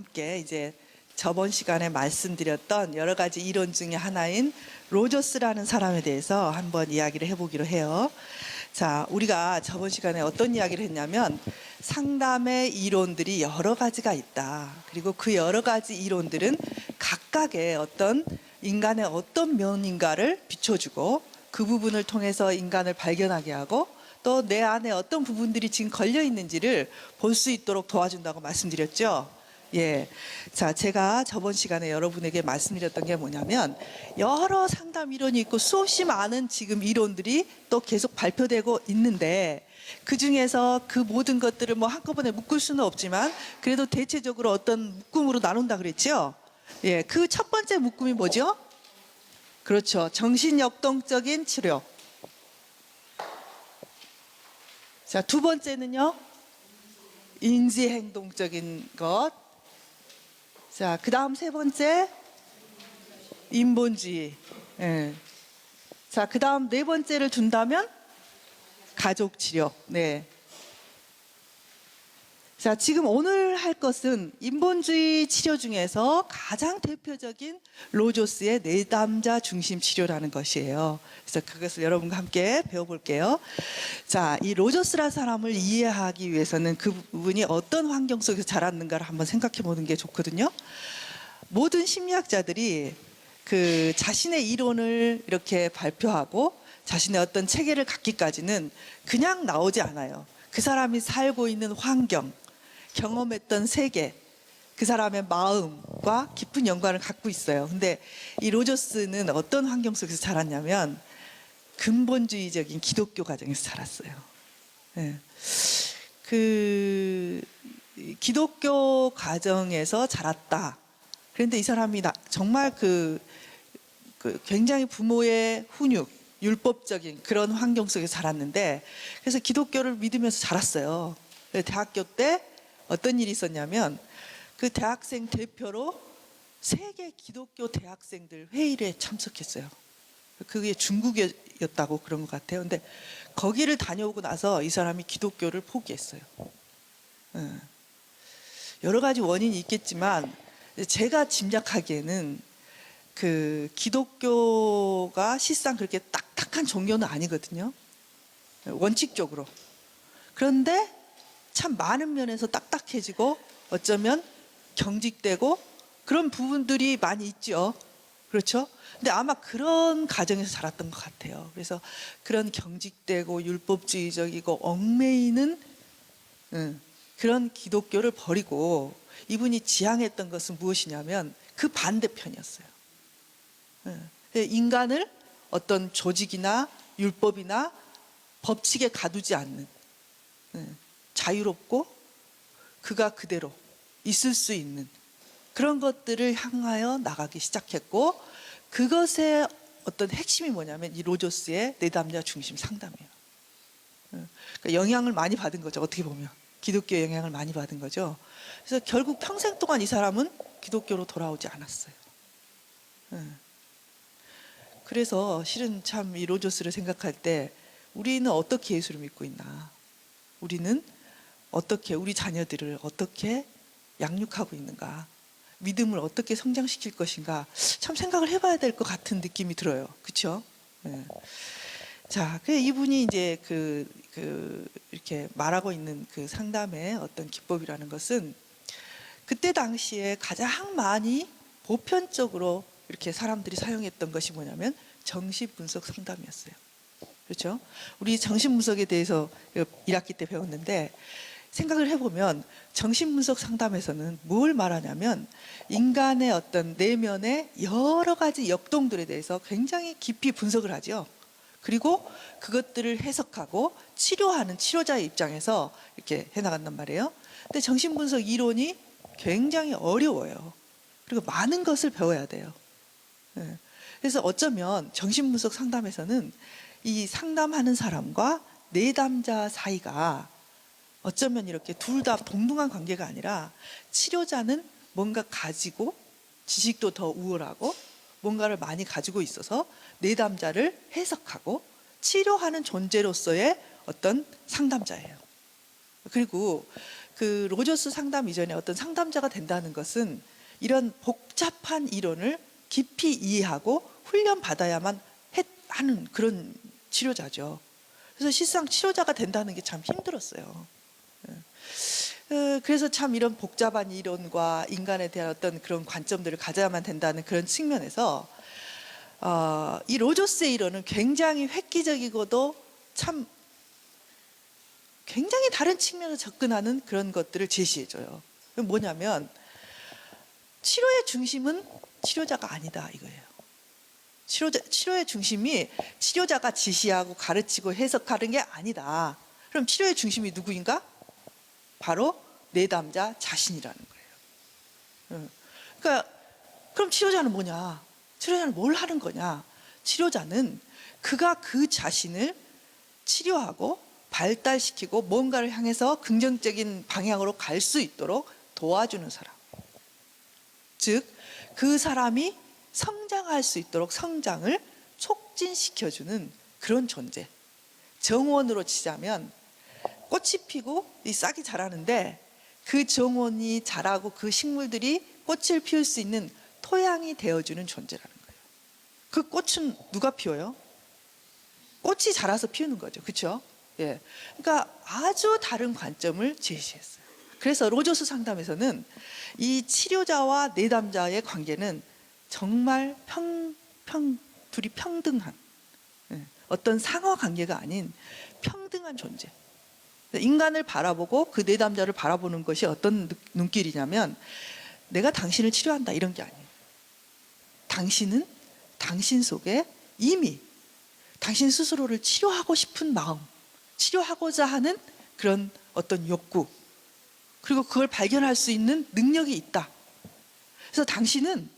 함께 이제 저번 시간에 말씀드렸던 여러 가지 이론 중에 하나인 로저스라는 사람에 대해서 한번 이야기를 해보기로 해요. 자, 우리가 저번 시간에 어떤 이야기를 했냐면 상담의 이론들이 여러 가지가 있다. 그리고 그 여러 가지 이론들은 각각의 어떤 인간의 어떤 면인가를 비춰주고 그 부분을 통해서 인간을 발견하게 하고 또 내 안에 어떤 부분들이 지금 걸려 있는지를 볼 수 있도록 도와준다고 말씀드렸죠. 예. 자, 제가 저번 시간에 여러분에게 말씀드렸던 게 뭐냐면 여러 상담 이론이 있고 수없이 많은 지금 이론들이 또 계속 발표되고 있는데 그 중에서 그 모든 것들을 뭐 한꺼번에 묶을 수는 없지만 그래도 대체적으로 어떤 묶음으로 나눈다 그랬죠. 예. 그 첫 번째 묶음이 뭐죠? 그렇죠. 정신역동적인 치료. 자, 두 번째는요. 인지행동적인 것. 자, 그 다음 세 번째 인본주의. 예. 자, 그 다음 네 번째를 둔다면 가족치료. 네. 자, 지금 오늘 할 것은 인본주의 치료 중에서 가장 대표적인 로저스의 내담자 중심 치료라는 것이에요. 그래서 그것을 여러분과 함께 배워볼게요. 자, 이 로저스라는 사람을 이해하기 위해서는 그 부분이 어떤 환경 속에서 자랐는가를 한번 생각해 보는 게 좋거든요. 모든 심리학자들이 그 자신의 이론을 이렇게 발표하고 자신의 어떤 체계를 갖기까지는 그냥 나오지 않아요. 그 사람이 살고 있는 환경, 경험했던 세계, 그 사람의 마음과 깊은 연관을 갖고 있어요. 근데 이 로저스는 어떤 환경 속에서 자랐냐면 근본주의적인 기독교 가정에서 자랐어요. 네. 그 기독교 가정에서 자랐다. 그런데 이 사람이 정말 그 굉장히 부모의 훈육, 율법적인 그런 환경 속에서 자랐는데 그래서 기독교를 믿으면서 자랐어요. 대학교 때 어떤 일이 있었냐면 그 대학생 대표로 세계 기독교 대학생들 회의에 참석했어요. 그게 중국이었다고 그런 것 같아요. 근데 거기를 다녀오고 나서 이 사람이 기독교를 포기했어요. 여러 가지 원인이 있겠지만 제가 짐작하기에는 그 기독교가 실상 그렇게 딱딱한 종교는 아니거든요. 원칙적으로. 그런데 참 많은 면에서 딱딱해지고 어쩌면 경직되고 그런 부분들이 많이 있죠. 그렇죠? 근데 아마 그런 가정에서 자랐던 것 같아요. 그래서 그런 경직되고 율법주의적이고 얽매이는 그런 기독교를 버리고 이분이 지향했던 것은 무엇이냐면 그 반대편이었어요. 인간을 어떤 조직이나 율법이나 법칙에 가두지 않는 자유롭고 그가 그대로 있을 수 있는 그런 것들을 향하여 나가기 시작했고 그것의 어떤 핵심이 뭐냐면 이 로저스의 내담자 중심 상담이에요. 그러니까 영향을 많이 받은 거죠. 어떻게 보면 기독교의 영향을 많이 받은 거죠. 그래서 결국 평생 동안 이 사람은 기독교로 돌아오지 않았어요. 그래서 실은 참 이 로저스를 생각할 때 우리는 어떻게 예수를 믿고 있나, 우리는 어떻게 우리 자녀들을 어떻게 양육하고 있는가, 믿음을 어떻게 성장시킬 것인가 참 생각을 해봐야 될 것 같은 느낌이 들어요. 그렇죠? 네. 자, 그 이분이 이제 이렇게 말하고 있는 그 상담의 어떤 기법이라는 것은 그때 당시에 가장 많이 보편적으로 이렇게 사람들이 사용했던 것이 뭐냐면 정신분석 상담이었어요. 그렇죠? 우리 정신분석에 대해서 1학기 때 배웠는데 생각을 해보면 정신분석 상담에서는 뭘 말하냐면 인간의 어떤 내면의 여러 가지 역동들에 대해서 굉장히 깊이 분석을 하죠. 그리고 그것들을 해석하고 치료하는 치료자의 입장에서 이렇게 해나간단 말이에요. 근데 정신분석 이론이 굉장히 어려워요. 그리고 많은 것을 배워야 돼요. 그래서 어쩌면 정신분석 상담에서는 이 상담하는 사람과 내담자 사이가 어쩌면 이렇게 둘 다 동등한 관계가 아니라 치료자는 뭔가 가지고 지식도 더 우월하고 뭔가를 많이 가지고 있어서 내담자를 해석하고 치료하는 존재로서의 어떤 상담자예요. 그리고 그 로저스 상담 이전에 어떤 상담자가 된다는 것은 이런 복잡한 이론을 깊이 이해하고 훈련 받아야만 하는 그런 치료자죠. 그래서 실상 치료자가 된다는 게 참 힘들었어요. 그래서 참 이런 복잡한 이론과 인간에 대한 어떤 그런 관점들을 가져야만 된다는 그런 측면에서 이 로저스의 이론은 굉장히 획기적이고도 참 굉장히 다른 측면에서 접근하는 그런 것들을 제시해줘요. 뭐냐면 치료의 중심은 치료자가 아니다 이거예요. 치료의 중심이 치료자가 지시하고 가르치고 해석하는 게 아니다. 그럼 치료의 중심이 누구인가? 바로 내담자 자신이라는 거예요. 그러니까 그럼 치료자는 뭐냐? 치료자는 뭘 하는 거냐? 치료자는 그가 그 자신을 치료하고 발달시키고 뭔가를 향해서 긍정적인 방향으로 갈 수 있도록 도와주는 사람. 즉, 그 사람이 성장할 수 있도록 성장을 촉진시켜주는 그런 존재. 정원으로 치자면 꽃이 피고 이 싹이 자라는데 그 정원이 자라고 그 식물들이 꽃을 피울 수 있는 토양이 되어주는 존재라는 거예요. 그 꽃은 누가 피워요? 꽃이 자라서 피우는 거죠. 그렇죠? 예. 그러니까 아주 다른 관점을 제시했어요. 그래서 로저스 상담에서는 이 치료자와 내담자의 관계는 정말 둘이 평등한 어떤 상하 관계가 아닌 평등한 존재. 인간을 바라보고 그 내담자를 바라보는 것이 어떤 눈길이냐면 내가 당신을 치료한다 이런 게 아니에요. 당신은 당신 속에 이미 당신 스스로를 치료하고 싶은 마음, 치료하고자 하는 그런 어떤 욕구, 그리고 그걸 발견할 수 있는 능력이 있다. 그래서 당신은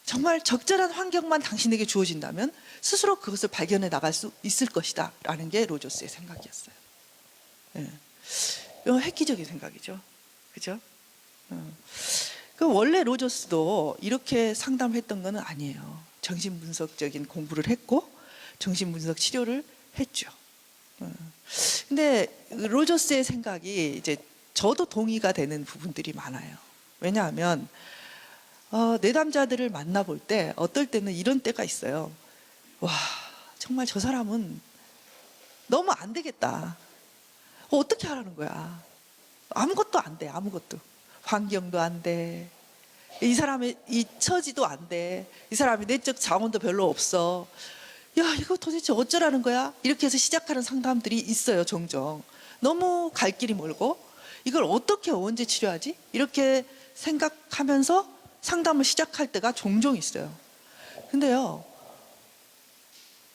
정말 적절한 환경만 당신에게 주어진다면 스스로 그것을 발견해 나갈 수 있을 것이다 라는 게 로저스의 생각이었어요. 예. 이건 획기적인 생각이죠. 그죠? 그 원래 로저스도 이렇게 상담했던 건 아니에요. 정신분석적인 공부를 했고 정신분석 치료를 했죠. 근데 로저스의 생각이 이제 저도 동의가 되는 부분들이 많아요. 왜냐하면 내담자들을 만나볼 때 어떨 때는 이런 때가 있어요. 와, 정말 저 사람은 너무 안 되겠다. 어떻게 하라는 거야? 아무것도 안 돼, 아무것도. 환경도 안 돼. 이 사람의 이 처지도 안 돼. 이 사람이 내적 자원도 별로 없어. 야, 이거 도대체 어쩌라는 거야? 이렇게 해서 시작하는 상담들이 있어요, 종종. 너무 갈 길이 멀고 이걸 어떻게 언제 치료하지? 이렇게 생각하면서 상담을 시작할 때가 종종 있어요. 근데요,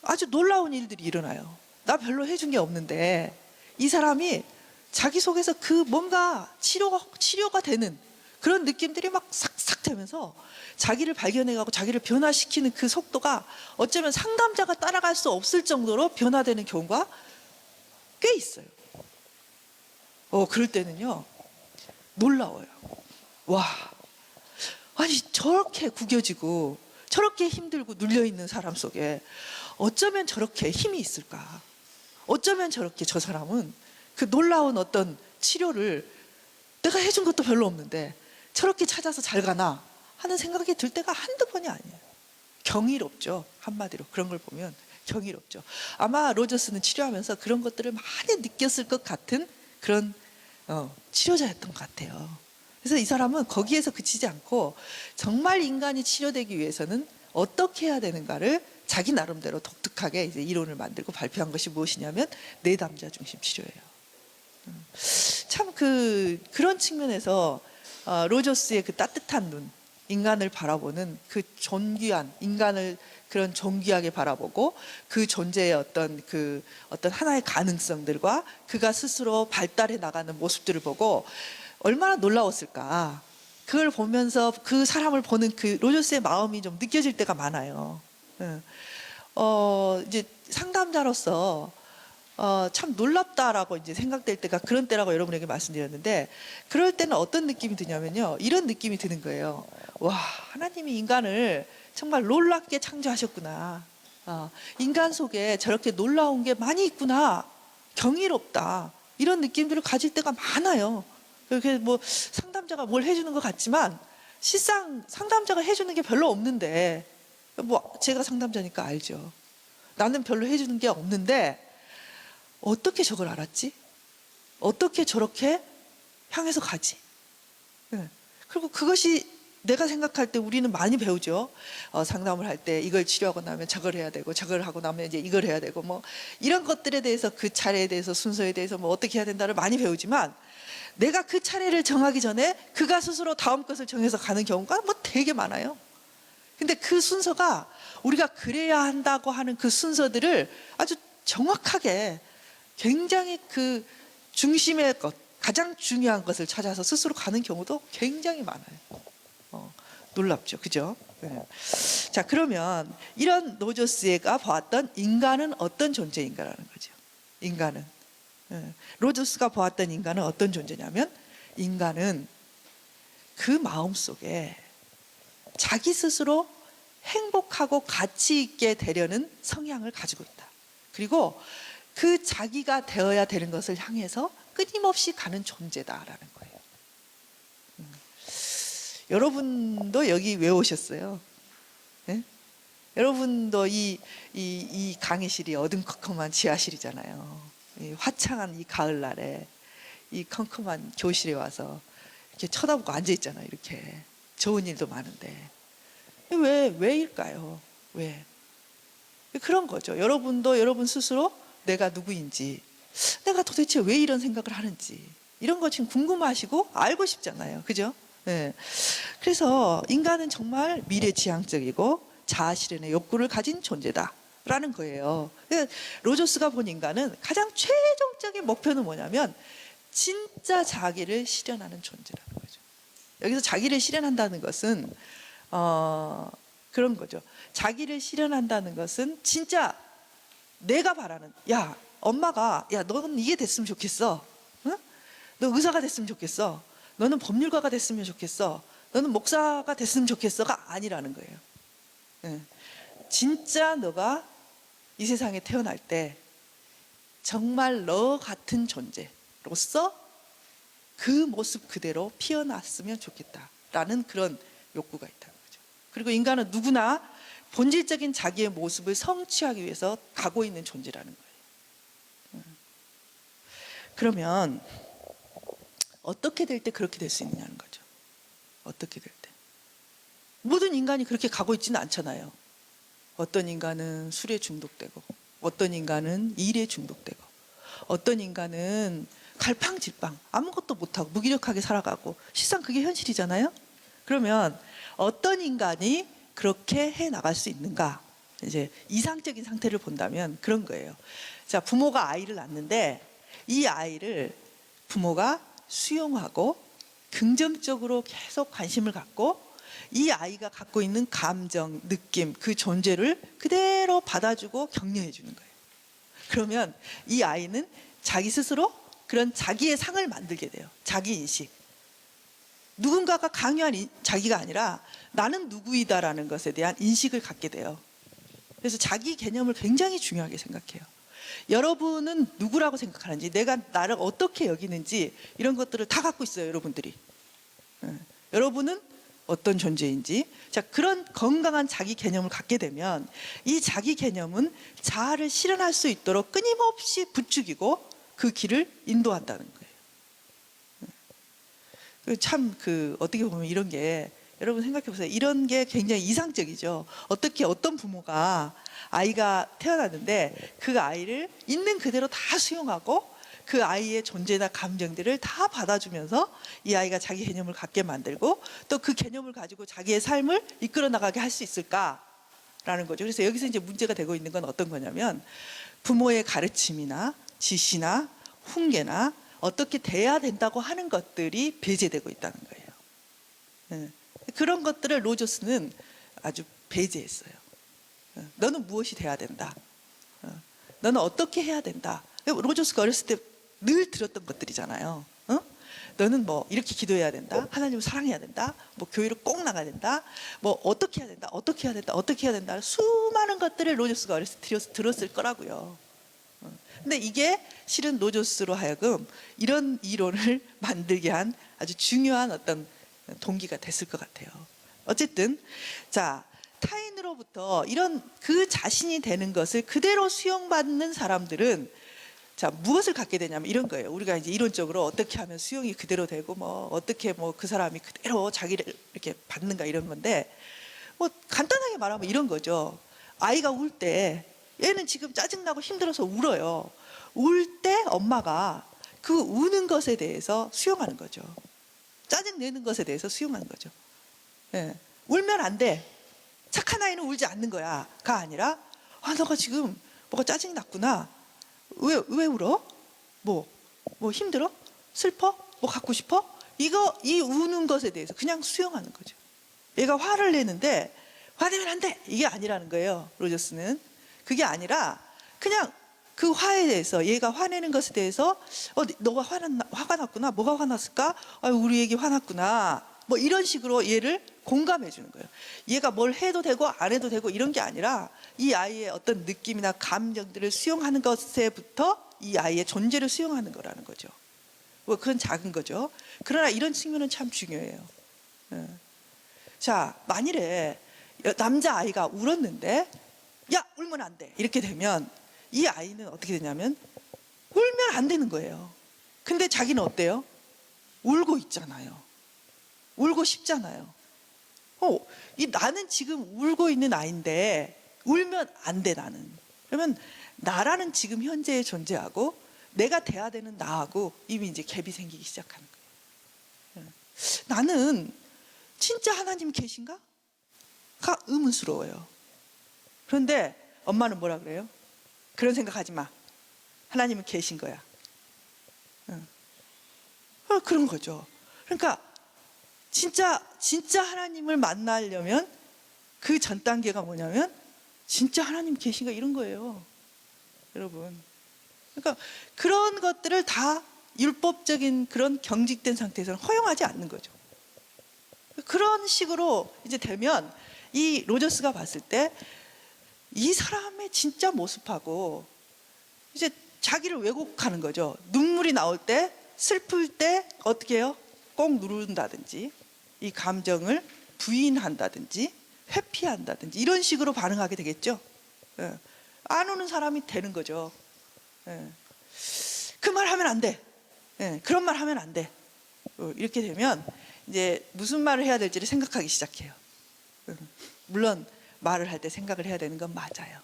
아주 놀라운 일들이 일어나요. 나 별로 해준 게 없는데 이 사람이 자기 속에서 그 뭔가 치료가 되는 그런 느낌들이 막 싹싹 되면서 자기를 발견해가고 자기를 변화시키는 그 속도가 어쩌면 상담자가 따라갈 수 없을 정도로 변화되는 경우가 꽤 있어요. 그럴 때는요, 놀라워요. 와, 아니 저렇게 구겨지고 저렇게 힘들고 눌려있는 사람 속에 어쩌면 저렇게 힘이 있을까? 어쩌면 저렇게 저 사람은 그 놀라운 어떤 치료를 내가 해준 것도 별로 없는데 저렇게 찾아서 잘 가나 하는 생각이 들 때가 한두 번이 아니에요. 경이롭죠. 한마디로 그런 걸 보면 경이롭죠. 아마 로저스는 치료하면서 그런 것들을 많이 느꼈을 것 같은 그런 치료자였던 것 같아요. 그래서 이 사람은 거기에서 그치지 않고 정말 인간이 치료되기 위해서는 어떻게 해야 되는가를 자기 나름대로 독특하게 이제 이론을 만들고 발표한 것이 무엇이냐면 내담자 중심 치료예요. 참 그런 측면에서 로저스의 그 따뜻한 눈, 인간을 바라보는 그 존귀한 인간을 그런 존귀하게 바라보고 그 존재의 어떤 하나의 가능성들과 그가 스스로 발달해 나가는 모습들을 보고 얼마나 놀라웠을까. 그걸 보면서 그 사람을 보는 그 로저스의 마음이 좀 느껴질 때가 많아요. 이제 상담자로서 참 놀랍다라고 이제 생각될 때가 그런 때라고 여러분에게 말씀드렸는데, 그럴 때는 어떤 느낌이 드냐면요, 이런 느낌이 드는 거예요. 와, 하나님이 인간을 정말 놀랍게 창조하셨구나. 인간 속에 저렇게 놀라운 게 많이 있구나. 경이롭다. 이런 느낌들을 가질 때가 많아요. 그렇게 뭐 상담자가 뭘 해주는 것 같지만 실상 상담자가 해주는 게 별로 없는데, 뭐 제가 상담자니까 알죠. 나는 별로 해주는 게 없는데 어떻게 저걸 알았지? 어떻게 저렇게 향해서 가지? 네. 그리고 그것이 내가 생각할 때 우리는 많이 배우죠. 상담을 할 때 이걸 치료하고 나면 저걸 해야 되고, 저걸 하고 나면 이제 이걸 해야 되고, 뭐 이런 것들에 대해서, 그 차례에 대해서, 순서에 대해서 뭐 어떻게 해야 된다를 많이 배우지만, 내가 그 차례를 정하기 전에 그가 스스로 다음 것을 정해서 가는 경우가 뭐 되게 많아요. 근데 그 순서가 우리가 그래야 한다고 하는 그 순서들을 아주 정확하게, 굉장히 그 중심의 것, 가장 중요한 것을 찾아서 스스로 가는 경우도 굉장히 많아요. 놀랍죠, 그죠? 네. 자, 그러면 이런 로저스가 보았던 인간은 어떤 존재인가라는 거죠. 인간은, 로저스가 보았던 인간은 어떤 존재냐면, 인간은 그 마음 속에 자기 스스로 행복하고 가치 있게 되려는 성향을 가지고 있다. 그리고 그 자기가 되어야 되는 것을 향해서 끊임없이 가는 존재다라는 거예요. 여러분도 여기 왜 오셨어요? 네? 여러분도 이 강의실이 어둠컴컴한 지하실이잖아요. 이 화창한 이 가을날에 이 컴컴한 교실에 와서 이렇게 쳐다보고 앉아있잖아요. 이렇게 좋은 일도 많은데 왜일까요? 왜? 그런 거죠. 여러분도 여러분 스스로 내가 누구인지, 내가 도대체 왜 이런 생각을 하는지, 이런 거 지금 궁금하시고 알고 싶잖아요. 그죠? 네. 그래서 인간은 정말 미래지향적이고 자아실현의 욕구를 가진 존재다라는 거예요. 로저스가 본 인간은 가장 최종적인 목표는 뭐냐면 진짜 자기를 실현하는 존재라는 거죠. 여기서 자기를 실현한다는 것은 그런 거죠. 자기를 실현한다는 것은 진짜 내가 바라는, 야, 엄마가, 야, 너는 이게 됐으면 좋겠어. 응? 너 의사가 됐으면 좋겠어. 너는 법률가가 됐으면 좋겠어. 너는 목사가 됐으면 좋겠어가 아니라는 거예요. 네. 진짜 너가 이 세상에 태어날 때 정말 너 같은 존재로서 그 모습 그대로 피어났으면 좋겠다라는 그런 욕구가 있다는 거죠. 그리고 인간은 누구나 본질적인 자기의 모습을 성취하기 위해서 가고 있는 존재라는 거예요. 그러면 어떻게 될 때 그렇게 될 수 있느냐는 거죠. 어떻게 될 때. 모든 인간이 그렇게 가고 있지는 않잖아요. 어떤 인간은 술에 중독되고, 어떤 인간은 일에 중독되고, 어떤 인간은 갈팡질팡 아무것도 못하고 무기력하게 살아가고, 실상 그게 현실이잖아요. 그러면 어떤 인간이 그렇게 해 나갈 수 있는가? 이제 이상적인 상태를 본다면 그런 거예요. 자, 부모가 아이를 낳는데 이 아이를 부모가 수용하고 긍정적으로 계속 관심을 갖고 이 아이가 갖고 있는 감정, 느낌, 그 존재를 그대로 받아주고 격려해 주는 거예요. 그러면 이 아이는 자기 스스로 그런 자기의 상을 만들게 돼요. 자기 인식. 누군가가 강요한 자기가 아니라 나는 누구이다라는 것에 대한 인식을 갖게 돼요. 그래서 자기 개념을 굉장히 중요하게 생각해요. 여러분은 누구라고 생각하는지, 내가 나를 어떻게 여기는지, 이런 것들을 다 갖고 있어요, 여러분들이. 여러분은 어떤 존재인지. 자, 그런 건강한 자기 개념을 갖게 되면 이 자기 개념은 자아를 실현할 수 있도록 끊임없이 부추기고 그 길을 인도한다는 거예요. 참 어떻게 보면 이런 게, 여러분 생각해 보세요. 이런 게 굉장히 이상적이죠. 어떻게 어떤 부모가 아이가 태어났는데 그 아이를 있는 그대로 다 수용하고 그 아이의 존재나 감정들을 다 받아주면서 이 아이가 자기 개념을 갖게 만들고 또 그 개념을 가지고 자기의 삶을 이끌어 나가게 할 수 있을까라는 거죠. 그래서 여기서 이제 문제가 되고 있는 건 어떤 거냐면, 부모의 가르침이나 지시나 훈계나 어떻게 돼야 된다고 하는 것들이 배제되고 있다는 거예요. 그런 것들을 로저스는 아주 배제했어요. 너는 무엇이 돼야 된다. 너는 어떻게 해야 된다. 로저스가 어렸을 때 늘 들었던 것들이잖아요. 너는 뭐 이렇게 기도해야 된다. 하나님을 사랑해야 된다. 뭐 교회를 꼭 나가야 된다. 뭐 어떻게 해야 된다. 어떻게 해야 된다. 어떻게 해야 된다. 수많은 것들을 로저스가 어렸을 때 들었을 거라고요. 근데 이게 실은 로저스로 하여금 이런 이론을 만들게 한 아주 중요한 어떤 동기가 됐을 것 같아요. 어쨌든 자, 타인으로부터 이런 그 자신이 되는 것을 그대로 수용받는 사람들은 자, 무엇을 갖게 되냐면 이런 거예요. 우리가 이제 이론적으로 어떻게 하면 수용이 그대로 되고 뭐 어떻게 뭐 그 사람이 그대로 자기를 이렇게 받는가 이런 건데, 뭐 간단하게 말하면 이런 거죠. 아이가 울 때 얘는 지금 짜증나고 힘들어서 울어요. 울 때 엄마가 그 우는 것에 대해서 수용하는 거죠. 짜증 내는 것에 대해서 수용하는 거죠. 예. 울면 안 돼. 착한 아이는 울지 않는 거야가 아니라, 아, 너가 지금 뭐가 짜증이 났구나. 왜 울어? 뭐 힘들어? 슬퍼? 뭐 갖고 싶어? 이 우는 것에 대해서 그냥 수용하는 거죠. 얘가 화를 내는데 화내면 안 돼! 이게 아니라는 거예요. 로저스는. 그게 아니라 그냥 그 화에 대해서, 얘가 화내는 것에 대해서 너가 화가 났구나. 뭐가 화났을까? 아유, 우리 애기 화났구나. 뭐 이런 식으로 얘를 공감해 주는 거예요. 얘가 뭘 해도 되고 안 해도 되고 이런 게 아니라 이 아이의 어떤 느낌이나 감정들을 수용하는 것에부터 이 아이의 존재를 수용하는 거라는 거죠. 뭐 그건 작은 거죠. 그러나 이런 측면은 참 중요해요. 자, 만일에 남자아이가 울었는데 야, 울면 안 돼. 이렇게 되면 이 아이는 어떻게 되냐면 울면 안 되는 거예요. 근데 자기는 어때요? 울고 있잖아요. 울고 싶잖아요. 나는 지금 울고 있는 아이인데 울면 안 돼, 나는. 그러면 나라는 지금 현재의 존재하고 내가 돼야 되는 나하고 이미 이제 갭이 생기기 시작하는 거예요. 나는 진짜 하나님 계신가? 가 의문스러워요. 그런데 엄마는 뭐라 그래요? 그런 생각하지 마. 하나님은 계신 거야. 그런 거죠. 그러니까 진짜 하나님을 만나려면 그 전 단계가 뭐냐면 진짜 하나님 계신가 이런 거예요. 여러분. 그러니까 그런 것들을 다 율법적인 그런 경직된 상태에서는 허용하지 않는 거죠. 그런 식으로 이제 되면 이 로저스가 봤을 때 이 사람의 진짜 모습하고 이제 자기를 왜곡하는 거죠. 눈물이 나올 때, 슬플 때 어떻게 해요? 꼭 누른다든지 이 감정을 부인한다든지 회피한다든지 이런 식으로 반응하게 되겠죠. 안 우는 사람이 되는 거죠. 그 말 하면 안 돼. 그런 말 하면 안 돼. 이렇게 되면 이제 무슨 말을 해야 될지를 생각하기 시작해요. 물론 말을 할 때 생각을 해야 되는 건 맞아요.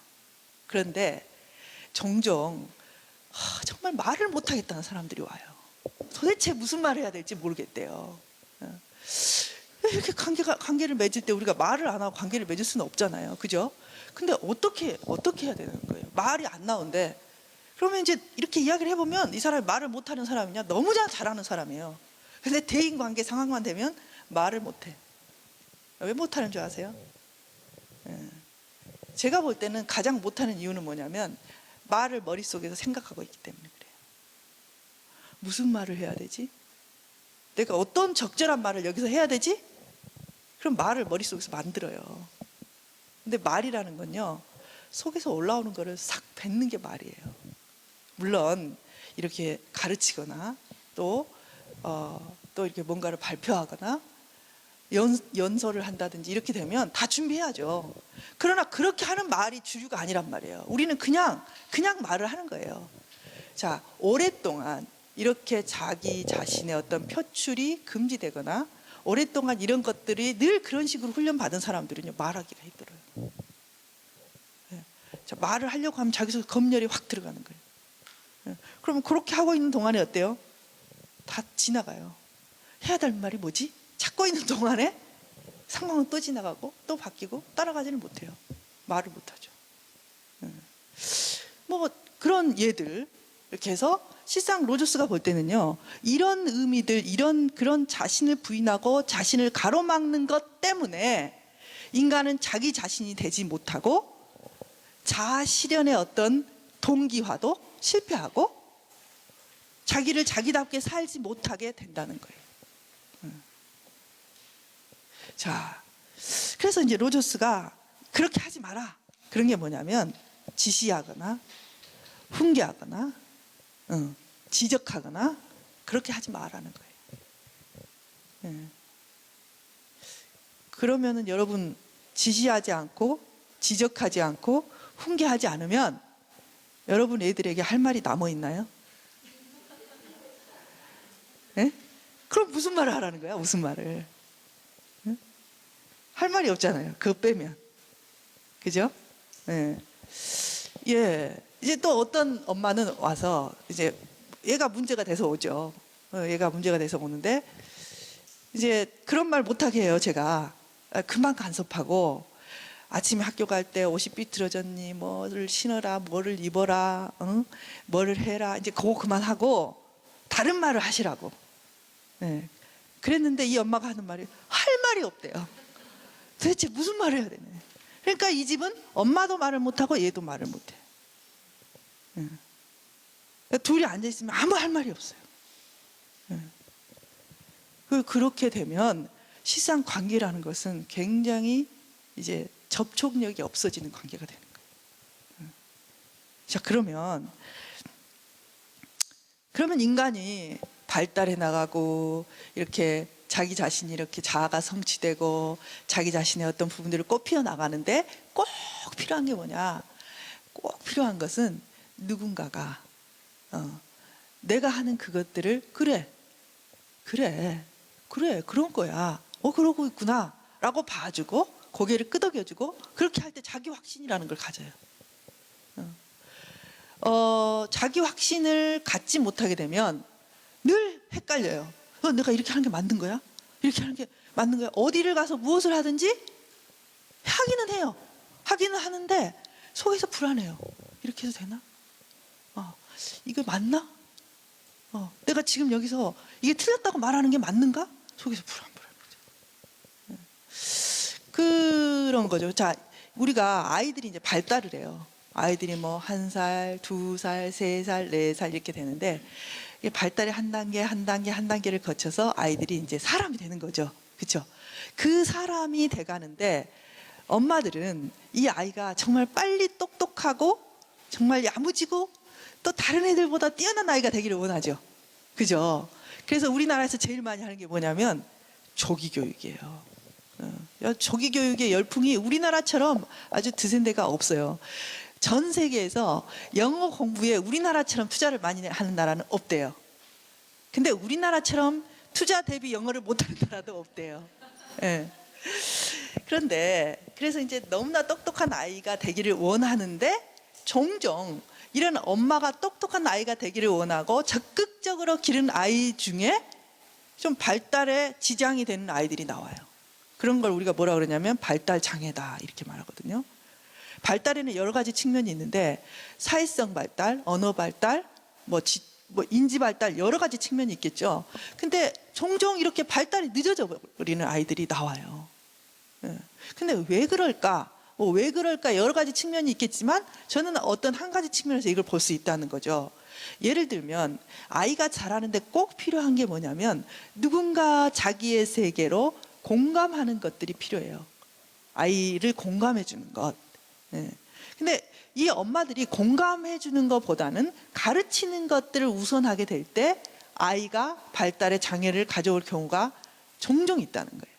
그런데 종종 정말 말을 못 하겠다는 사람들이 와요. 도대체 무슨 말을 해야 될지 모르겠대요. 이렇게 관계를 맺을 때 우리가 말을 안 하고 관계를 맺을 수는 없잖아요. 그죠? 근데 어떻게 해야 되는 거예요? 말이 안 나오는데, 그러면 이제 이렇게 이야기를 해보면 이 사람이 말을 못하는 사람이냐? 너무 잘하는 사람이에요. 근데 대인 관계 상황만 되면 말을 못해. 왜 못하는 줄 아세요? 제가 볼 때는 가장 못하는 이유는 뭐냐면 말을 머릿속에서 생각하고 있기 때문에 그래요. 무슨 말을 해야 되지? 내가 어떤 적절한 말을 여기서 해야 되지? 그럼 말을 머릿속에서 만들어요. 근데 말이라는 건요, 속에서 올라오는 거를 싹 뱉는 게 말이에요. 물론 이렇게 가르치거나 또 이렇게 뭔가를 발표하거나 연설을 한다든지 이렇게 되면 다 준비해야죠. 그러나 그렇게 하는 말이 주류가 아니란 말이에요. 우리는 그냥 말을 하는 거예요. 자, 오랫동안 이렇게 자기 자신의 어떤 표출이 금지되거나 오랫동안 이런 것들이 늘 그런 식으로 훈련받은 사람들은요, 말하기가 힘들어요. 자, 말을 하려고 하면 자기 속에 검열이 확 들어가는 거예요. 그러면 그렇게 하고 있는 동안에 어때요? 다 지나가요. 해야 될 말이 뭐지? 찾고 있는 동안에 상황은 또 지나가고 또 바뀌고 따라가지는 못해요. 말을 못하죠. 뭐 그런 예들 이렇게 해서 실상 로저스가 볼 때는요, 이런 의미들, 그런 자신을 부인하고 자신을 가로막는 것 때문에 인간은 자기 자신이 되지 못하고 자아 실현의 어떤 동기화도 실패하고 자기를 자기답게 살지 못하게 된다는 거예요. 자, 그래서 이제 로저스가 그렇게 하지 마라. 그런 게 뭐냐면 지시하거나 훈계하거나 지적하거나 그렇게 하지 말라는 거예요. 예. 그러면은 여러분 지시하지 않고 지적하지 않고 훈계하지 않으면 여러분 애들에게 할 말이 남아 있나요? 예? 그럼 무슨 말을 하라는 거야? 무슨 말을? 예? 할 말이 없잖아요. 그거 빼면. 그죠? 예. 예. 이제 또 어떤 엄마는 와서 이제 얘가 문제가 돼서 오죠. 얘가 문제가 돼서 오는데 이제 그런 말 못하게 해요. 제가 금방 간섭하고 아침에 학교 갈 때 옷이 삐뚤어졌니? 뭐를 신어라, 뭐를 입어라, 뭐를 해라. 이제 그거 그만하고 다른 말을 하시라고. 네. 그랬는데 이 엄마가 하는 말이 할 말이 없대요. 도대체 무슨 말을 해야 되네. 그러니까 이 집은 엄마도 말을 못하고 얘도 말을 못해. 네. 둘이 앉아있으면 아무 할 말이 없어요. 네. 그렇게 되면 실상 관계라는 것은 굉장히 이제 접촉력이 없어지는 관계가 되는 거예요. 자, 그러면 인간이 발달해 나가고 이렇게 자기 자신이 이렇게 자아가 성취되고 자기 자신의 어떤 부분들을 꽃피워 나가는데 꼭 필요한 게 뭐냐? 꼭 필요한 것은 누군가가 내가 하는 그것들을 그래 그런 거야. 그러고 있구나 라고 봐주고 고개를 끄덕여주고 그렇게 할 때 자기 확신이라는 걸 가져요. 자기 확신을 갖지 못하게 되면 늘 헷갈려요. 내가 이렇게 하는 게 맞는 거야? 이렇게 하는 게 맞는 거야? 어디를 가서 무엇을 하든지 하기는 해요. 하기는 하는데 속에서 불안해요. 이렇게 해도 되나? 이거 맞나? 내가 지금 여기서 이게 틀렸다고 말하는 게 맞는가? 속에서 불안한 거죠. 그런 거죠. 자, 우리가 아이들이 이제 발달을 해요. 아이들이 뭐 1살, 2살, 3살, 4살 이렇게 되는데 발달이 한 단계를 거쳐서 아이들이 이제 사람이 되는 거죠. 그렇죠? 그 사람이 돼가는데 엄마들은 이 아이가 정말 빨리 똑똑하고 정말 야무지고 또 다른 애들보다 뛰어난 아이가 되기를 원하죠. 그죠? 그래서 우리나라에서 제일 많이 하는 게 뭐냐면 조기 교육이에요. 조기 교육의 열풍이 우리나라처럼 아주 드센 데가 없어요. 전 세계에서 영어 공부에 우리나라처럼 투자를 많이 하는 나라는 없대요. 근데 우리나라처럼 투자 대비 영어를 못하는 나라도 없대요. 예. 그런데 그래서 이제 너무나 똑똑한 아이가 되기를 원하는데 종종 이런 엄마가 똑똑한 아이가 되기를 원하고 적극적으로 기른 아이 중에 좀 발달에 지장이 되는 아이들이 나와요. 그런 걸 우리가 뭐라 그러냐면 발달 장애다 이렇게 말하거든요. 발달에는 여러 가지 측면이 있는데 사회성 발달, 언어 발달, 뭐 인지 발달 여러 가지 측면이 있겠죠. 근데 종종 이렇게 발달이 늦어져 버리는 아이들이 나와요. 근데 왜 그럴까? 왜 그럴까? 여러 가지 측면이 있겠지만 저는 어떤 한 가지 측면에서 이걸 볼 수 있다는 거죠. 예를 들면 아이가 자라는데 꼭 필요한 게 뭐냐면 누군가 자기의 세계로 공감하는 것들이 필요해요. 아이를 공감해 주는 것. 근데 이 엄마들이 공감해 주는 것보다는 가르치는 것들을 우선하게 될 때 아이가 발달에 장애를 가져올 경우가 종종 있다는 거예요.